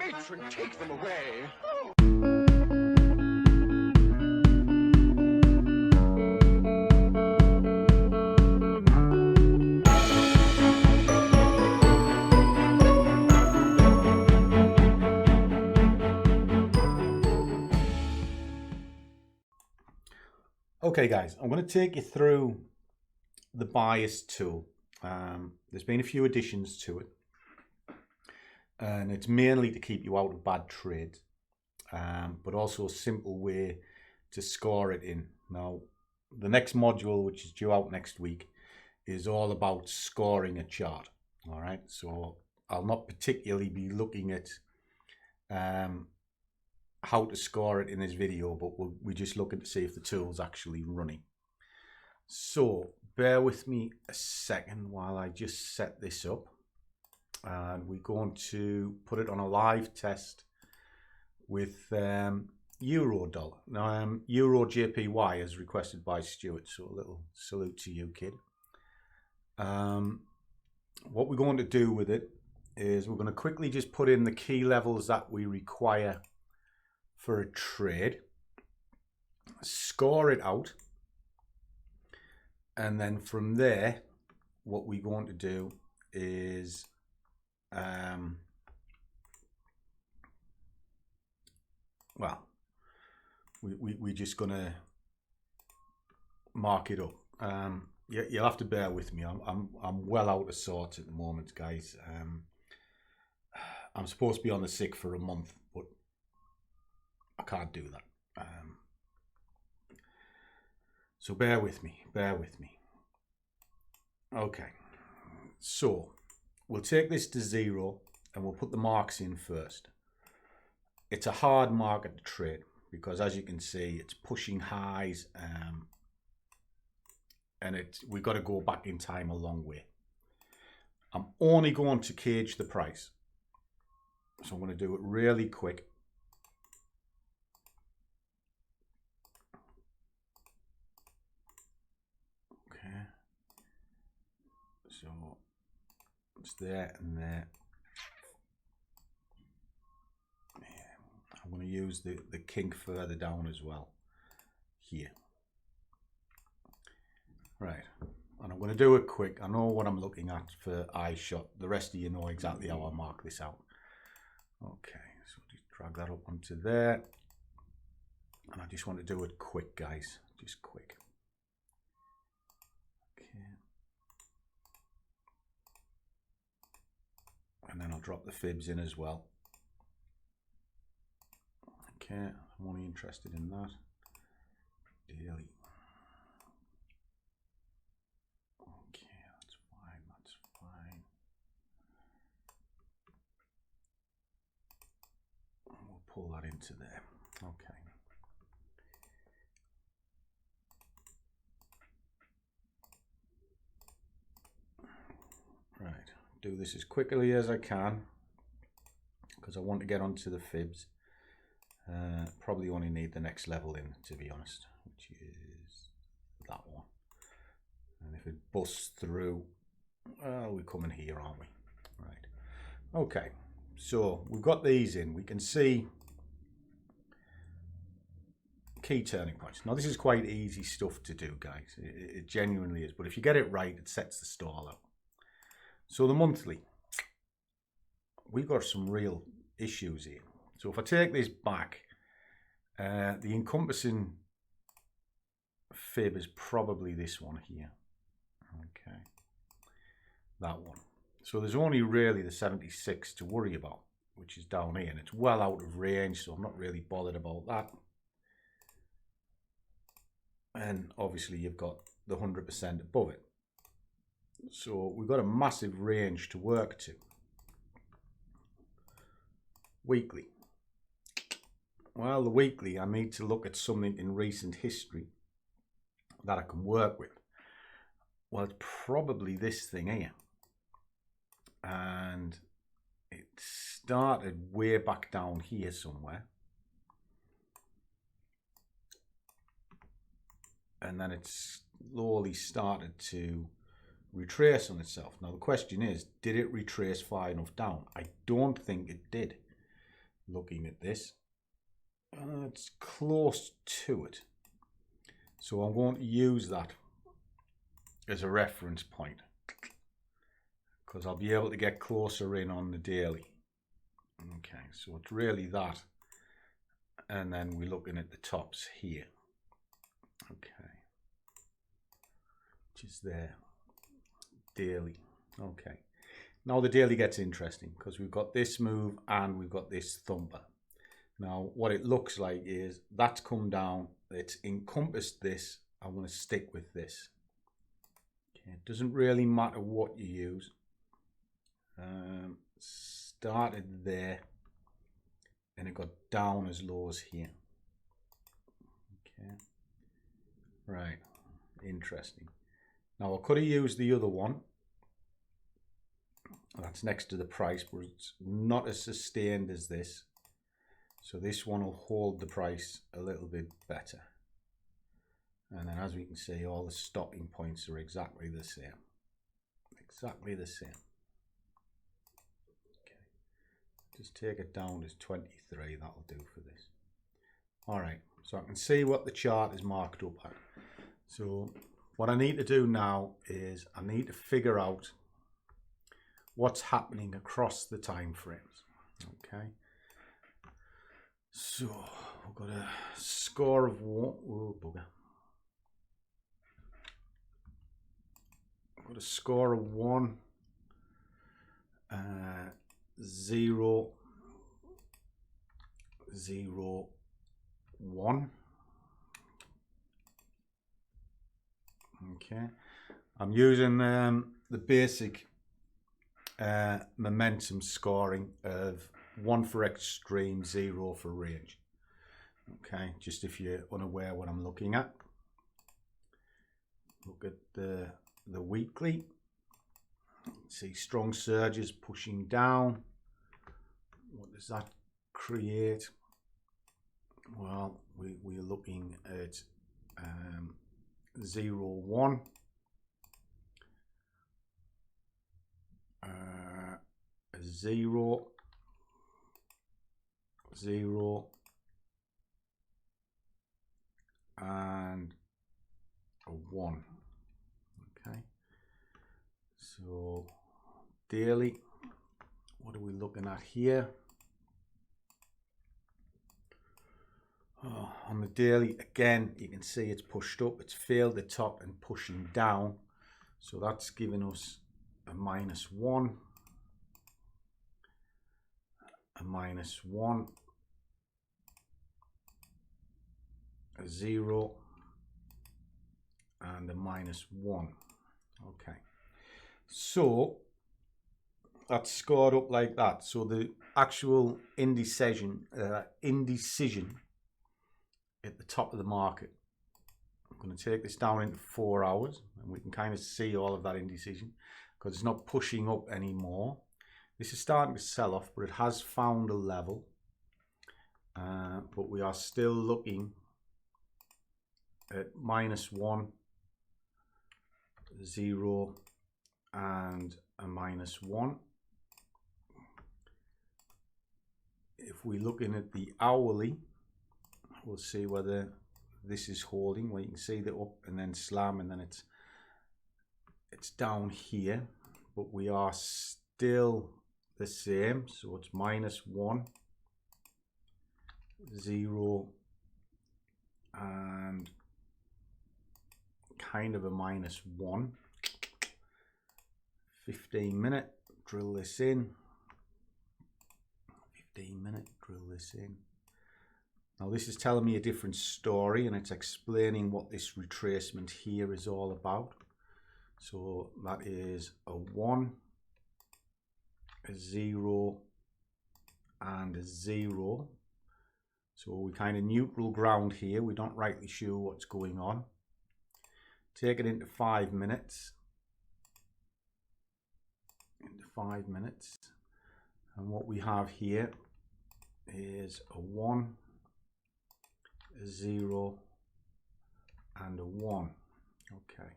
Patron, take them away. Okay guys, I'm going to take you through the bias tool. There's been a few additions to it, and it's mainly to keep you out of bad trades, but also a simple way to score it in. Now, the next module, which is due out next week, is all about scoring a chart. All right, so I'll not particularly be looking at how to score it in this video, but we're just looking to see if the tool's actually running. So bear with me a second while I just set this up, and we're going to put it on a live test with euro dollar. Now euro JPY is requested by Stuart, so a little salute to you, kid. What we're going to do with it is we're going to quickly just put in the key levels that we require for a trade, score it out, and then from there what we're going to do is we're just gonna mark it up. You'll have to bear with me. I'm well out of sorts at the moment, guys. I'm supposed to be on the sick for a month, but I can't do that. So bear with me, Okay, so we'll take this to 0 and we'll put the marks in first. It's a hard market to trade because, as you can see, it's pushing highs, and we've got to go back in time a long way. I'm only going to cage the price, so I'm going to do it really quick. So it's there and there. I'm going to use the kink further down as well here. Right, and I'm going to do it quick. I know what I'm looking at for eye shot. The rest of you know exactly how I mark this out. Okay, so just drag that up onto there, and I just want to do it quick, guys, just quick. And then I'll drop the fibs in as well. Okay, I'm only interested in that. Daily. Okay, that's fine, that's fine. We'll pull that into there. Okay. Right. Do this as quickly as I can because I want to get onto the fibs. Probably only need the next level in, to be honest, which is that one. And if it busts through, well, we're coming here, aren't we? Right. Okay, so we've got these in. We can see key turning points. Now, this is quite easy stuff to do, guys. It genuinely is. But if you get it right, it sets the stall out. So the monthly, we've got some real issues here. So if I take this back, the encompassing fib is probably this one here. Okay, that one. So there's only really the 76 to worry about, which is down here, and it's well out of range, so I'm not really bothered about that. And obviously you've got the 100% above it. So we've got a massive range to work to. Weekly. Well, the weekly, I need to look at something in recent history that I can work with. Well, it's probably this thing here. And it started way back down here somewhere. And then it slowly started to retrace on itself. Now the question is, did it retrace far enough down? I don't think it did. looking at this. It's close to it. So I'm going to use that as a reference point, because I'll be able to get closer in on the daily. Okay, so it's really that. And then we're looking at the tops here. Okay. Which is there. Daily. Okay. Now the daily gets interesting because we've got this move and we've got this thumper. Now what it looks like is that's come down, it's encompassed this. I want to stick with this. Okay. It doesn't really matter what you use. Started there and it got down as low as here. Okay. Right. Interesting. Now I could have used the other one. That's next to the price, but it's not as sustained as this. So this one will hold the price a little bit better. And then as we can see, all the stopping points are exactly the same. Exactly the same. Okay. Just take it down to 23, that'll do for this. All right, so I can see what the chart is marked up at. So what I need to do now is I need to figure out what's happening across the time frames. Okay. So we've got a score of one. Oh, bugger. I've got a score of 1, 0, 0, 1. Okay. I'm using the basic momentum scoring of 1 for extreme, 0 for range. Okay, just if you're unaware what I'm looking at. Look at the weekly. See strong surges pushing down. What does that create? Well, we're looking at 0, 1. 0, 0, and a 1. Okay, so daily, what are we looking at here? Oh, on the daily, again, you can see it's pushed up, it's failed the top and pushing down. So that's giving us a -1, a -1, a 0, and a -1. Okay, so that's scored up like that. So the actual indecision at the top of the market. I'm going to take this down into 4 hours and we can kind of see all of that indecision because it's not pushing up anymore. This is starting to sell off, but it has found a level. But we are still looking at -1, 0, and a -1. If we're looking at the hourly, we'll see whether this is holding. Well, you can see the up and then slam, and then it's down here, but we are still the same. So it's -1, 0, and kind of a -1. 15-minute, drill this in. 15-minute, drill this in. Now this is telling me a different story and it's explaining what this retracement here is all about. So that is a 1, a 0, and a 0. So we kind of neutral ground here. We're not rightly sure what's going on. Take it into 5 minutes. Into 5 minutes. And what we have here is a 1, a 0, and a 1. Okay.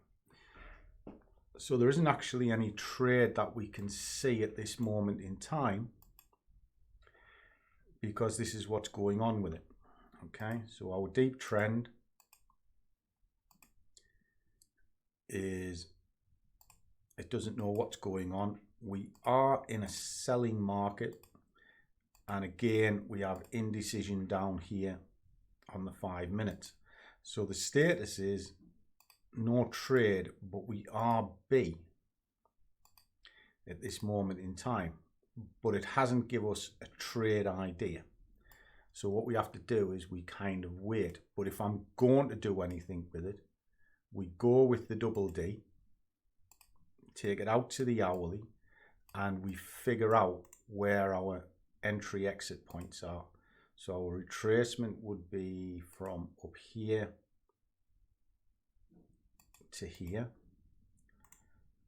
So there isn't actually any trade that we can see at this moment in time. because this is what's going on with it. Okay, so our deep trend is it doesn't know what's going on. We are in a selling market, and again we have indecision down here on the 5 minutes. So the status is no trade, but we are B at this moment in time, but it hasn't given us a trade idea. So what we have to do is we kind of wait. But if I'm going to do anything with it, we go with the double D, take it out to the hourly, and we figure out where our entry exit points are. So our retracement would be from up here to here,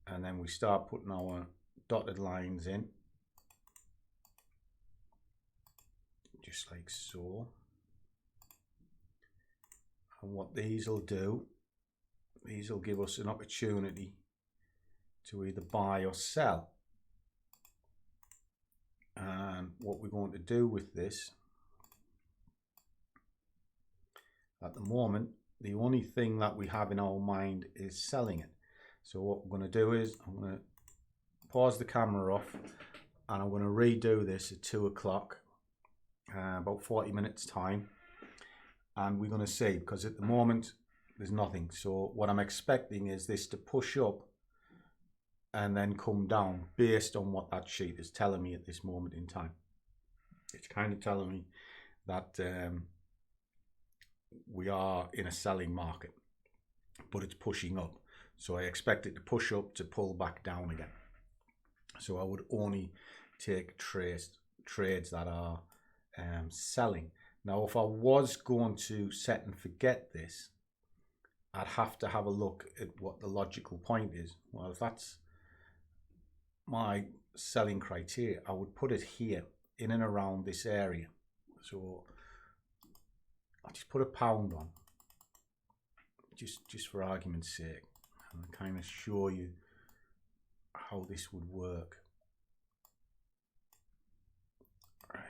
and then we start putting our dotted lines in, just like so. And what these will do, these will give us an opportunity to either buy or sell. And what we're going to do with this, at the moment, the only thing that we have in our mind is selling it. So what we're going to do is I'm going to pause the camera off, and I'm going to redo this at 2 o'clock, about 40 minutes time, and we're going to see, because at the moment there's nothing. So what I'm expecting is this to push up and then come down based on what that sheet is telling me at this moment in time. It's kind of telling me that we are in a selling market, but it's pushing up. So I expect it to push up to pull back down again. So I would only take trades that are selling. Now, if I was going to set and forget this, I'd have to have a look at what the logical point is. Well, if that's my selling criteria, I would put it here in and around this area. So I'll just put a pound on, just for argument's sake, and kind of show you how this would work. Right.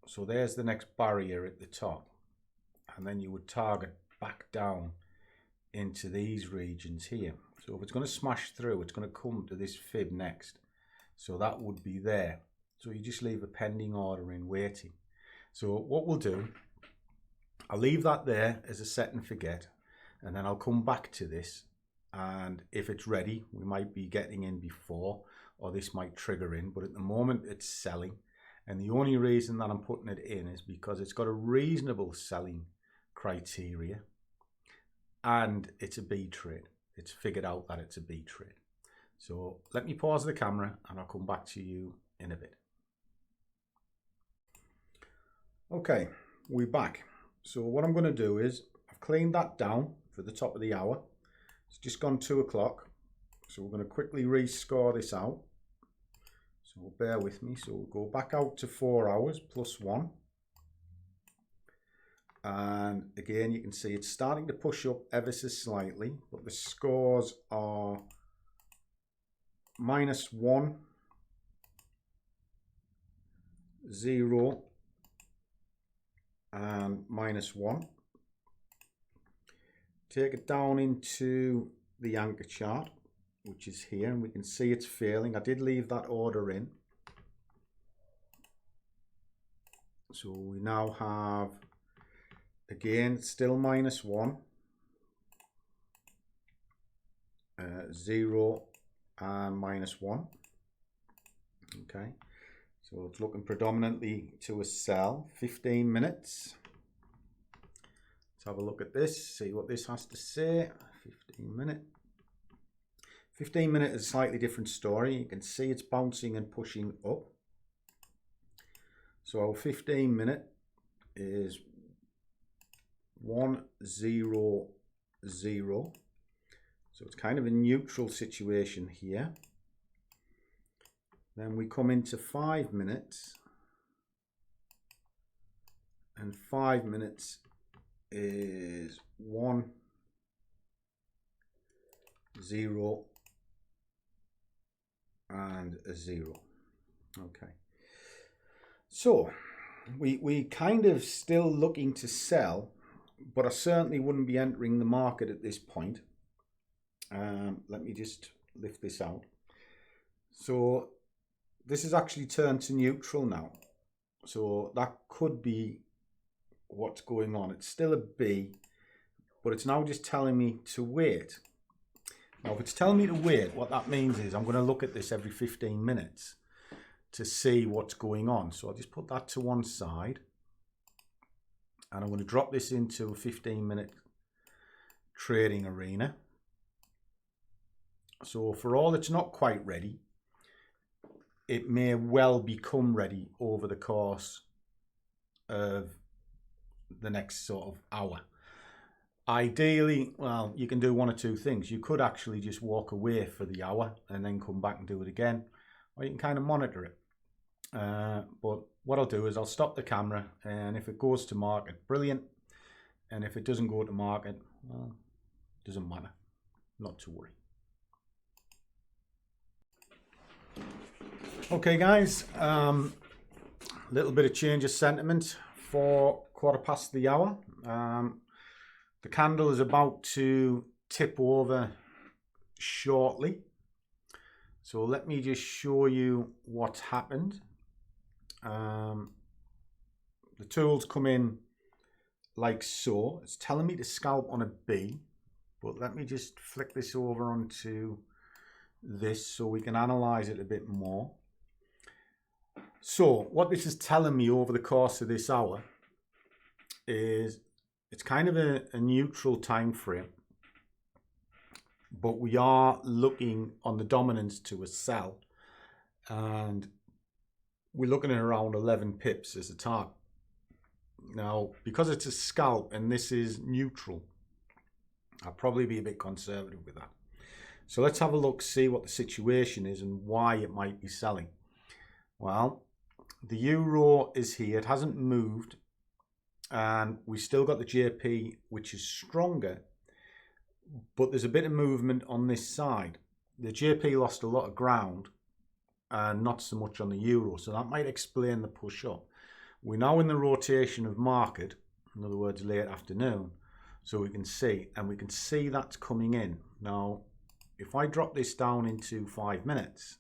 So there's the next barrier at the top, and then you would target back down into these regions here. So if it's going to smash through, it's going to come to this fib next. So that would be there. So you just leave a pending order in waiting. So what we'll do, I'll leave that there as a set and forget, and then I'll come back to this, and if it's ready, we might be getting in before, or this might trigger in, but at the moment it's selling. And the only reason that I'm putting it in is because it's got a reasonable selling criteria, and it's a B trade. It's figured out that it's a B trade. So let me pause the camera and I'll come back to you in a bit. Okay, we're back. So what I'm going to do is I've cleaned that down for the top of the hour. It's just gone 2 o'clock. So we're going to quickly rescore this out. So bear with me. So we'll go back out to 4 hours plus 1. And again, you can see it's starting to push up ever so slightly, but the scores are -1, 0, and -1. Take it down into the anchor chart, which is here, and we can see it's failing. I did leave that order in. So we now have, again, still -1, 0, and -1. Okay, so it's looking predominantly to a sell. 15 minutes. Let's have a look at this, see what this has to say. 15 minute. 15 minute is a slightly different story. You can see it's bouncing and pushing up. So our 15 minute is 100. So it's kind of a neutral situation here. Then we come into 5 minutes, and 5 minutes is 1, 0, and a 0. Okay. So we kind of still looking to sell, but I certainly wouldn't be entering the market at this point. Let me just lift this out. So this is actually turned to neutral now. So that could be what's going on. It's still a B, but it's now just telling me to wait. Now, if it's telling me to wait, what that means is I'm going to look at this every 15 minutes to see what's going on. So I'll just put that to one side. And I'm going to drop this into a 15-minute trading arena. So for all it's not quite ready, it may well become ready over the course of the next sort of hour. Ideally, well, you can do one or two things. You could actually just walk away for the hour and then come back and do it again, or you can kind of monitor it. But what I'll do is I'll stop the camera, and if it goes to market, brilliant. And if it doesn't go to market, well, it doesn't matter. Not to worry. Okay, guys, little bit of change of sentiment for 1/4 the hour. The candle is about to tip over shortly. So let me just show you what's happened. The tools come in like so. It's telling me to scalp on a B, but let me just flick this over onto this so we can analyze it a bit more. So what this is telling me over the course of this hour is it's kind of a neutral time frame, but we are looking on the dominance to a sell, and we're looking at around 11 pips as a target. Now, because it's a scalp and this is neutral, I'll probably be a bit conservative with that. So let's have a look, see what the situation is and why it might be selling. Well, the euro is here. It hasn't moved. And we still got the JP, which is stronger. But there's a bit of movement on this side. The JP lost a lot of ground and not so much on the euro. So that might explain the push up. We're now in the rotation of market, in other words, late afternoon. So we can see, and we can see that's coming in. Now, if I drop this down into 5 minutes,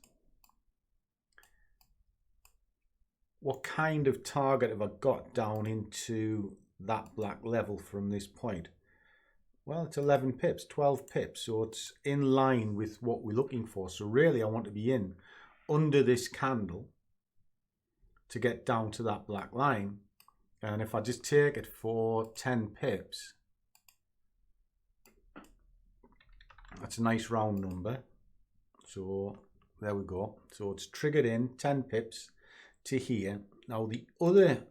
what kind of target have I got down into that black level from this point? Well, it's 11 pips, 12 pips. So it's in line with what we're looking for. So really, I want to be in under this candle to get down to that black line. And if I just take it for 10 pips, that's a nice round number. So there we go. So it's triggered in 10 pips to here. Now the other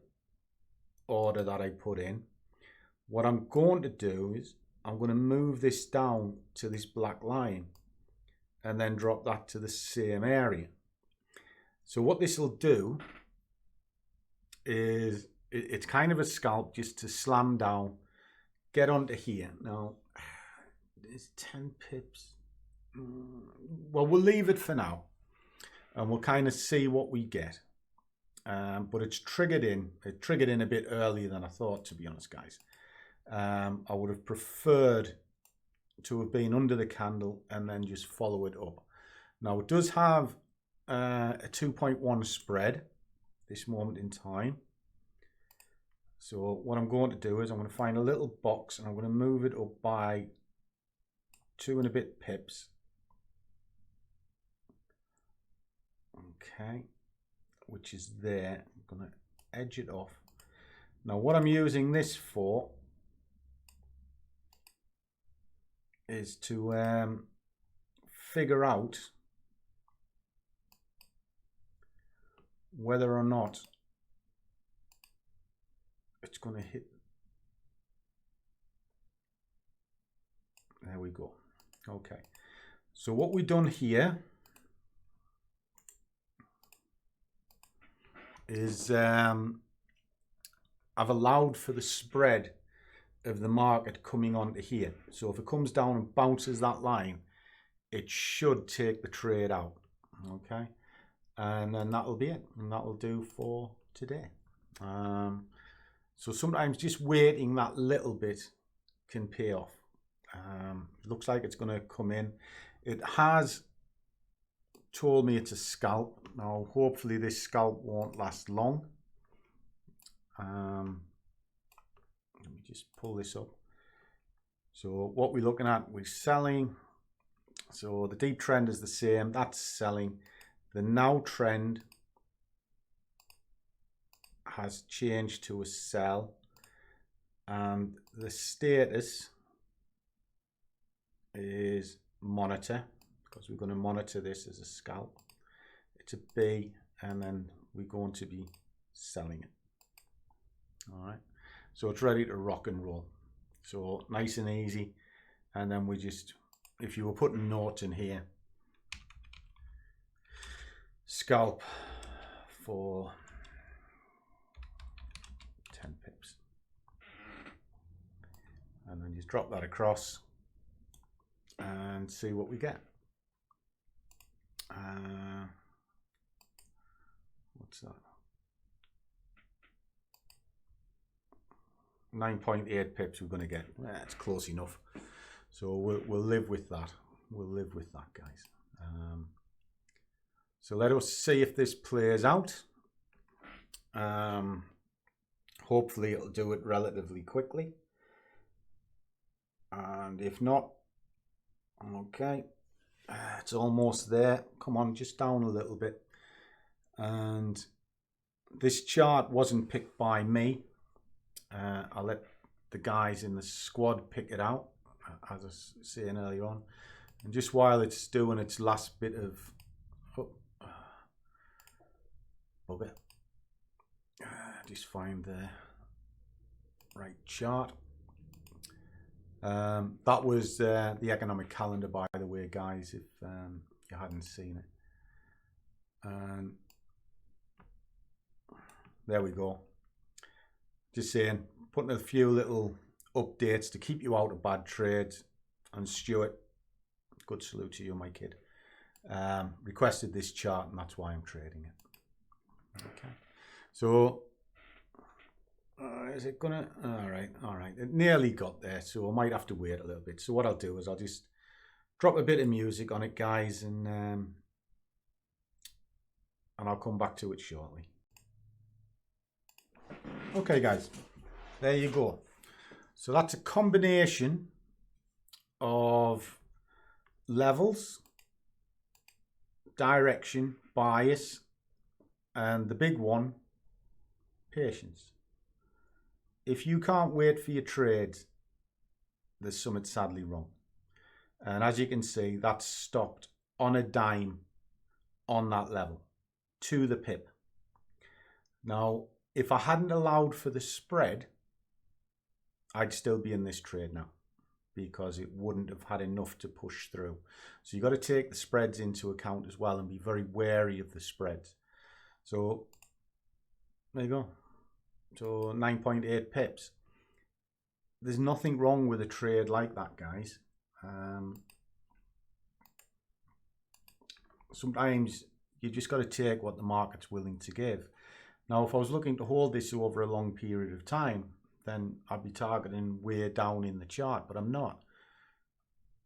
order that I put in, what I'm going to do is I'm going to move this down to this black line and then drop that to the same area. So what this will do is it's kind of a scalp just to slam down, get onto here. Now it's 10 pips. Well, we'll leave it for now and we'll kind of see what we get. But it's triggered in. It triggered in a bit earlier than I thought, to be honest, guys. I would have preferred to have been under the candle and then just follow it up. Now, it does have a 2.1 spread this moment in time. So what I'm going to do is I'm going to find a little box and I'm going to move it up by 2 and a bit pips. Okay. Which is there. I'm going to edge it off. Now what I'm using this for is to figure out whether or not it's going to hit. There we go. Okay. So what we've done here is I've allowed for the spread of the market coming onto here. So if it comes down and bounces that line, it should take the trade out. Okay. and then that'll be it, and that'll do for today. So sometimes just waiting that little bit can pay off. Looks like it's going to come in. It has told me it's a scalp. Now hopefully this scalp won't last long. Let me just pull this up. So what we're looking at, we're selling. So the deep trend is the same, that's selling. The now trend has changed to a sell, and the status is monitor, because we're going to monitor this as a scalp. It's a B, and then we're going to be selling it. All right, so it's ready to rock and roll. So nice and easy. And then we just, if you were putting notes in here, scalp for 10 pips, and then just drop that across and see what we get. What's that? 9.8 pips we're going to get. It's close enough, so we'll live with that. We'll live with that, guys. So let us see if this plays out. Hopefully it'll do it relatively quickly, and if not, okay, it's almost there. Come on, just down a little bit. And this chart wasn't picked by me. I'll let the guys in the squad pick it out, as I was saying earlier on. And just while it's doing its last bit of bugger, just find the right chart. That was the economic calendar, by the way, guys, if you hadn't seen it. And there we go. Just saying, putting a few little updates to keep you out of bad trades. And Stuart, good salute to you, my kid, requested this chart, and that's why I'm trading it. Okay, so is it gonna, all right, it nearly got there, so I might have to wait a little bit. So what I'll do is I'll just drop a bit of music on it, guys, and I'll come back to it shortly. Okay, guys, there you go. So that's a combination of levels, direction, bias, and the big one, patience. If you can't wait for your trades, there's something sadly wrong. And as you can see, that's stopped on a dime on that level to the pip. Now, if I hadn't allowed for the spread, I'd still be in this trade now, because it wouldn't have had enough to push through. So you've got to take the spreads into account as well and be very wary of the spreads. So there you go. So 9.8 pips. There's nothing wrong with a trade like that, guys. Sometimes you just got to take what the market's willing to give. Now, if I was looking to hold this over a long period of time, then I'd be targeting way down in the chart, but I'm not.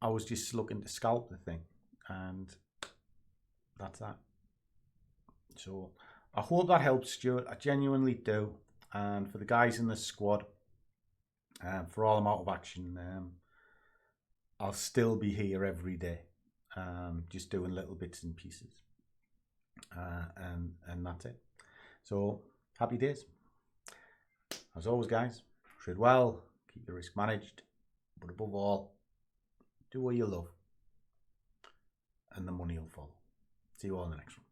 I was just looking to scalp the thing, and that's that. So I hope that helps, Stuart. I genuinely do. And for the guys in the squad, for all I'm out of action, I'll still be here every day, just doing little bits and pieces, and that's it. So happy days. As always, guys, trade well, keep your risk managed, but above all, do what you love, and the money will follow. See you all in the next one.